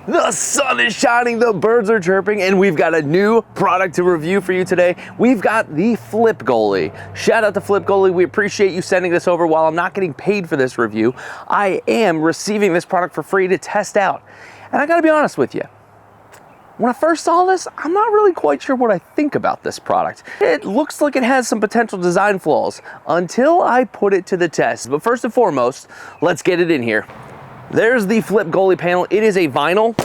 The sun is shining, the birds are chirping, and we've got a new product to review for you today. We've got the Flip Goalie. Shout out to Flip Goalie. We appreciate you sending this over. While I'm not getting paid for this review, I am receiving this product for free to test out. And I gotta be honest with you, when I first saw this, I'm not really quite sure what I think about this product. It looks like it has some potential design flaws until I put it to the test. But first and foremost, let's get it in here. There's the Flip Goalie panel. It is a vinyl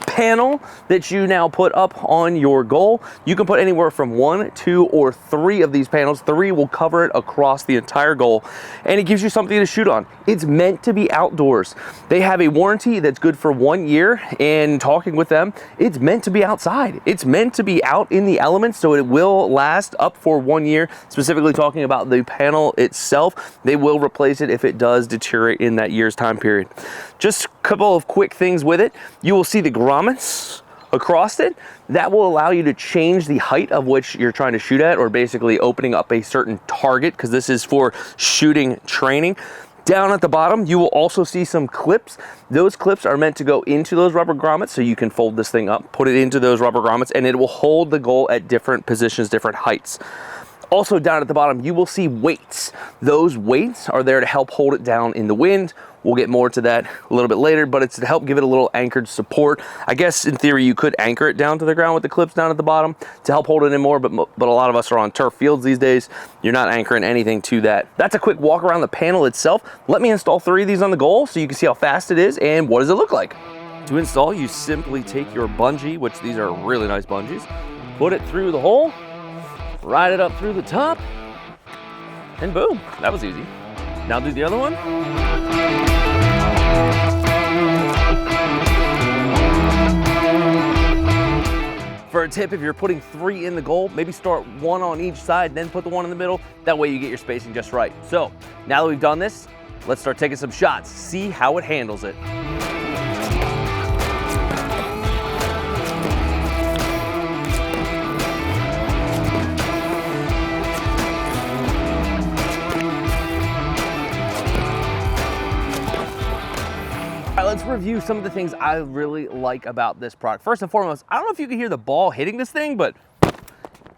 panel that you now put up on your goal. You can put anywhere from 1, 2, or 3 of these panels. 3 will cover it across the entire goal, and it gives you something to shoot on. It's meant to be outdoors. They have a warranty that's good for 1 year, and talking with them, it's meant to be outside. It's meant to be out in the elements, so it will last up for 1 year. Specifically talking about the panel itself, they will replace it if it does deteriorate in that year's time period. Just a couple of quick things with it. You will see the grommets across it. That will allow you to change the height of which you're trying to shoot at, or basically opening up a certain target, because this is for shooting training. Down at the bottom, you will also see some clips. Those clips are meant to go into those rubber grommets, so you can fold this thing up, put it into those rubber grommets, and it will hold the goal at different positions, different heights. Also down at the bottom, you will see weights. Those weights are there to help hold it down in the wind. We'll get more to that a little bit later, but it's to help give it a little anchored support. I guess in theory, you could anchor it down to the ground with the clips down at the bottom to help hold it in more, but a lot of us are on turf fields these days. You're not anchoring anything to that. That's a quick walk around the panel itself. Let me install 3 of these on the goal so you can see how fast it is and what does it look like. To install, you simply take your bungee, which these are really nice bungees, put it through the hole, ride it up through the top, and boom, that was easy. Now do the other one. For a tip, if you're putting 3 in the goal, maybe start 1 on each side, then put the 1 in the middle. That way you get your spacing just right. So now that we've done this, let's start taking some shots, see how it handles it. Let's review some of the things I really like about this product. First and foremost, I don't know if you can hear the ball hitting this thing, but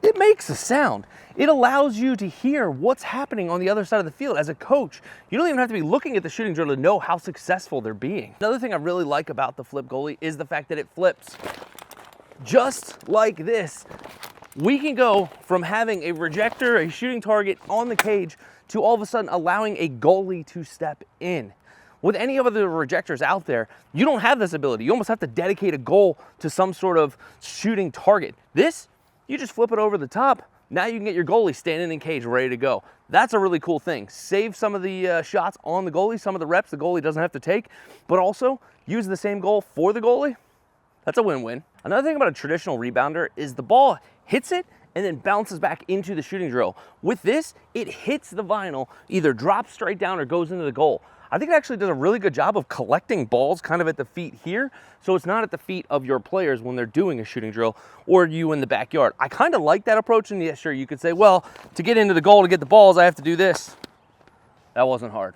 it makes a sound. It allows you to hear what's happening on the other side of the field. As a coach, you don't even have to be looking at the shooting drill to know how successful they're being. Another thing I really like about the Flip Goalie is the fact that it flips. Just like this, we can go from having a rejector, a shooting target on the cage, to all of a sudden allowing a goalie to step in. With any of the rejectors out there, you don't have this ability. You almost have to dedicate a goal to some sort of shooting target. This, you just flip it over the top. Now you can get your goalie standing in cage ready to go. That's a really cool thing. Save some of the shots on the goalie, some of the reps the goalie doesn't have to take, but also use the same goal for the goalie. That's a win-win. Another thing about a traditional rebounder is the ball hits it and then bounces back into the shooting drill. With this, it hits the vinyl, either drops straight down or goes into the goal. I think it actually does a really good job of collecting balls kind of at the feet here, so it's not at the feet of your players when they're doing a shooting drill or you in the backyard. I kind of like that approach, and yeah, sure, you could say, well, to get into the goal to get the balls, I have to do this. That wasn't hard.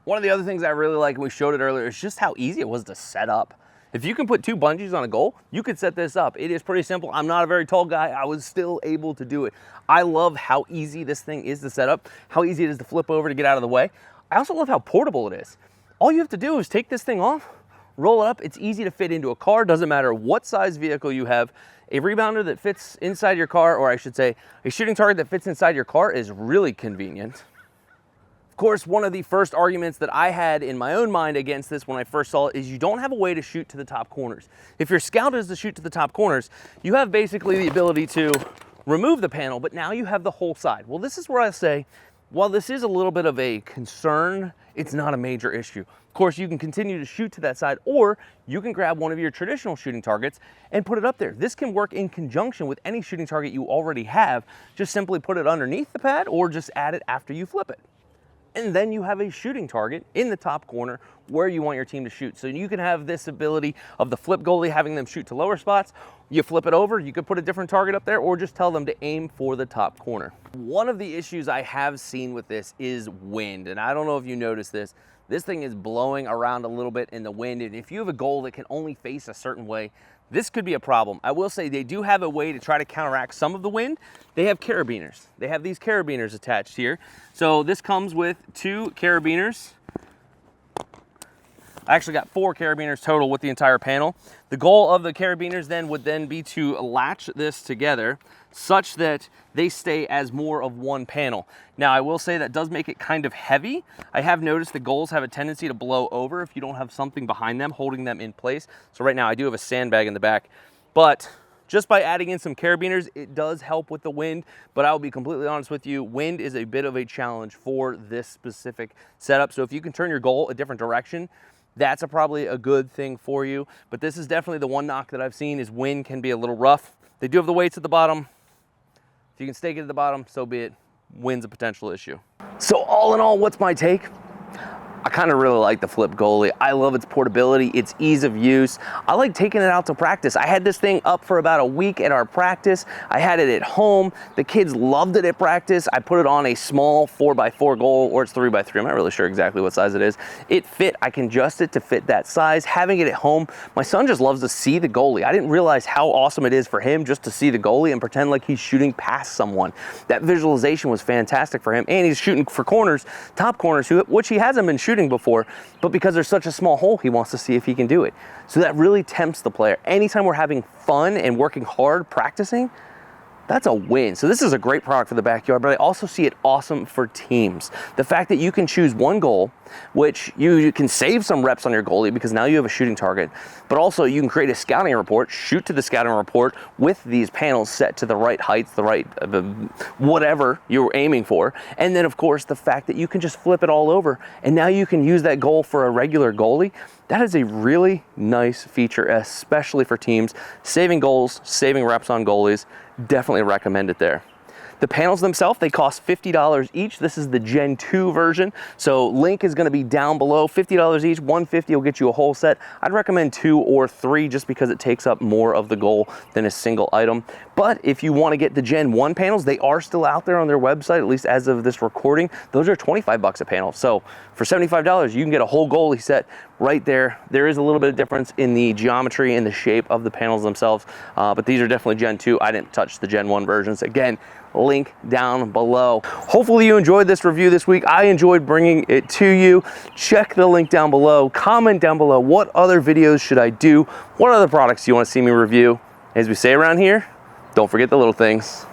One of the other things I really like, and we showed it earlier, is just how easy it was to set up. If you can put 2 bungees on a goal, you could set this up. It is pretty simple. I'm not a very tall guy. I was still able to do it. I love how easy this thing is to set up, how easy it is to flip over to get out of the way. I also love how portable it is. All you have to do is take this thing off, roll it up. It's easy to fit into a car. Doesn't matter what size vehicle you have. A rebounder that fits inside your car, or I should say, a shooting target that fits inside your car is really convenient. Of course, one of the first arguments that I had in my own mind against this when I first saw it is you don't have a way to shoot to the top corners. If your scout is to shoot to the top corners, you have basically the ability to remove the panel, but now you have the whole side. Well, this is where I say, while this is a little bit of a concern, it's not a major issue. Of course, you can continue to shoot to that side, or you can grab one of your traditional shooting targets and put it up there. This can work in conjunction with any shooting target you already have. Just simply put it underneath the pad, or just add it after you flip it. And then you have a shooting target in the top corner where you want your team to shoot. So you can have this ability of the Flip Goalie having them shoot to lower spots. You flip it over, you could put a different target up there, or just tell them to aim for the top corner. One of the issues I have seen with this is wind, and I don't know if you noticed this. This thing is blowing around a little bit in the wind, and if you have a goal that can only face a certain way, this could be a problem. I will say they do have a way to try to counteract some of the wind. They have carabiners. They have these carabiners attached here. So this comes with 2 carabiners. I actually got 4 carabiners total with the entire panel. The goal of the carabiners then would then be to latch this together such that they stay as more of one panel. Now, I will say that does make it kind of heavy. I have noticed the goals have a tendency to blow over if you don't have something behind them holding them in place. So right now I do have a sandbag in the back, but just by adding in some carabiners, it does help with the wind. But I will be completely honest with you, wind is a bit of a challenge for this specific setup. So if you can turn your goal a different direction, that's probably a good thing for you. But this is definitely the one knock that I've seen is wind can be a little rough. They do have the weights at the bottom. If you can stake it at the bottom, so be it. Wind's a potential issue. So all in all, what's my take? I kind of really like the Flip Goalie. I love its portability, its ease of use. I like taking it out to practice. I had this thing up for about a week at our practice. I had it at home. The kids loved it at practice. I put it on a small 4x4 goal, or it's 3x3. I'm not really sure exactly what size it is. It fit. I can adjust it to fit that size. Having it at home, my son just loves to see the goalie. I didn't realize how awesome it is for him just to see the goalie and pretend like he's shooting past someone. That visualization was fantastic for him. And he's shooting for corners, top corners, which he hasn't been shooting before, but because there's such a small hole, he wants to see if he can do it. So that really tempts the player. Anytime we're having fun and working hard practicing, that's a win. So this is a great product for the backyard, but I also see it awesome for teams. The fact that you can choose one goal, which you can save some reps on your goalie because now you have a shooting target, but also you can create a scouting report, shoot to the scouting report with these panels set to the right heights, the right whatever you're aiming for. And then of course the fact that you can just flip it all over and now you can use that goal for a regular goalie. That is a really nice feature, especially for teams. Saving goals, saving reps on goalies, definitely recommend it there. The panels themselves, they cost $50 each. This is the Gen 2 version. So link is gonna be down below, $50 each, $150 will get you a whole set. I'd recommend 2 or 3 just because it takes up more of the goal than a single item. But if you wanna get the Gen 1 panels, they are still out there on their website, at least as of this recording. Those are 25 bucks a panel. So for $75, you can get a whole goalie set right there. There is a little bit of difference in the geometry and the shape of the panels themselves, but these are definitely Gen 2. I didn't touch the Gen 1 versions. Again, link down below. Hopefully you enjoyed this review this week. I enjoyed bringing it to you. Check the link down below. Comment down below, what other videos should I do? What other products do you want to see me review? As we say around here, don't forget the little things.